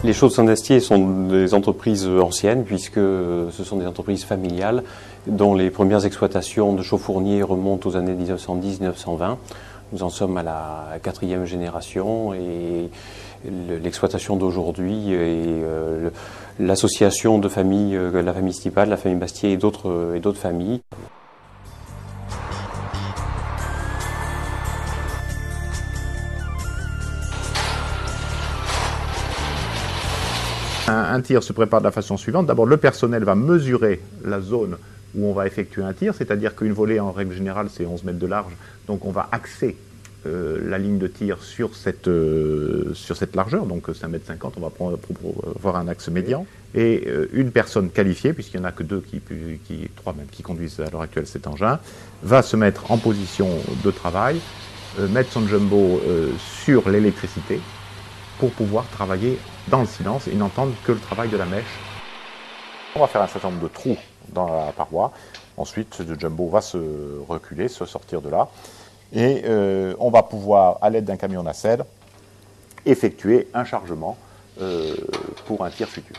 Les Chaux de Saint-Dastier sont des entreprises anciennes puisque ce sont des entreprises familiales dont les premières exploitations de chaux fourniers remontent aux années 1910-1920. Nous en sommes à la 4e génération et l'exploitation d'aujourd'hui et l'association de familles, la famille Stipal, la famille Bastier et d'autres familles. Un tir se prépare de la façon suivante. D'abord, le personnel va mesurer la zone où on va effectuer un tir, c'est-à-dire qu'une volée, en règle générale, c'est 11 mètres de large. Donc on va axer la ligne de tir sur cette largeur, donc 5,50 m, on va avoir un axe médian. Et une personne qualifiée, puisqu'il n'y en a que 2, 3 même, qui conduisent à l'heure actuelle cet engin, va se mettre en position de travail, mettre son jumbo sur l'électricité, pour pouvoir travailler dans le silence et n'entendre que le travail de la mèche. On va faire un certain nombre de trous dans la paroi. Ensuite, le jumbo va se reculer, se sortir de là. Et on va pouvoir, à l'aide d'un camion nacelle, effectuer un chargement pour un tir futur.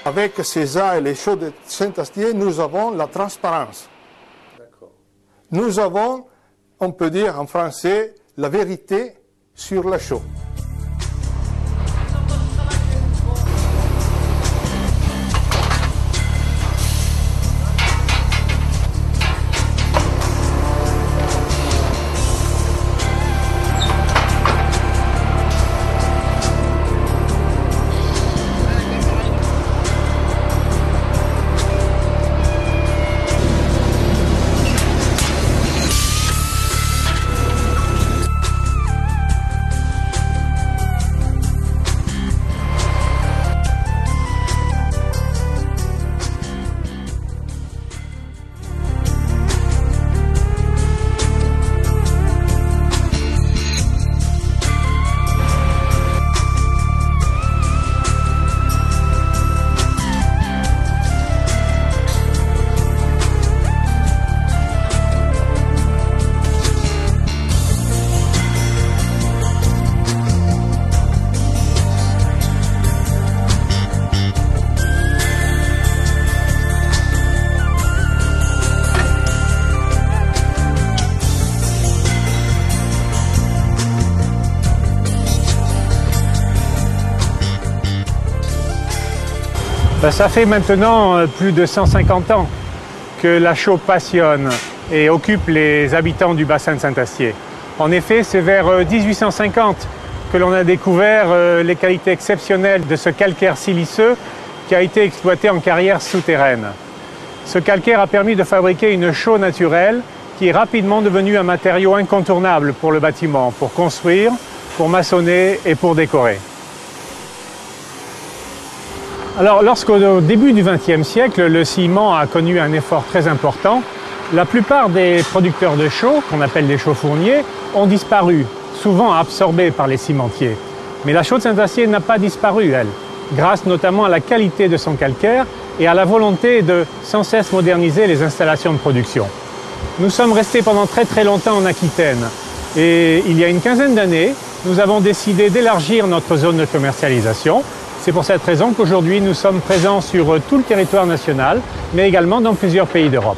Avec César et les Chaux de Saint-Dastier, nous avons la transparence. Nous avons, on peut dire en français, la vérité sur la chaux. Ça fait maintenant plus de 150 ans que la chaux passionne et occupe les habitants du bassin de Saint-Astier. En effet, c'est vers 1850 que l'on a découvert les qualités exceptionnelles de ce calcaire siliceux qui a été exploité en carrière souterraine. Ce calcaire a permis de fabriquer une chaux naturelle qui est rapidement devenue un matériau incontournable pour le bâtiment, pour construire, pour maçonner et pour décorer. Alors, lorsqu'au début du XXe siècle, le ciment a connu un effort très important, la plupart des producteurs de chaux, qu'on appelle les chaux fourniers, ont disparu, souvent absorbés par les cimentiers. Mais la chaux de Saint-Astier n'a pas disparu, elle, grâce notamment à la qualité de son calcaire et à la volonté de sans cesse moderniser les installations de production. Nous sommes restés pendant très longtemps en Aquitaine et il y a une quinzaine d'années, nous avons décidé d'élargir notre zone de commercialisation. C'est pour cette raison qu'aujourd'hui nous sommes présents sur tout le territoire national, mais également dans plusieurs pays d'Europe.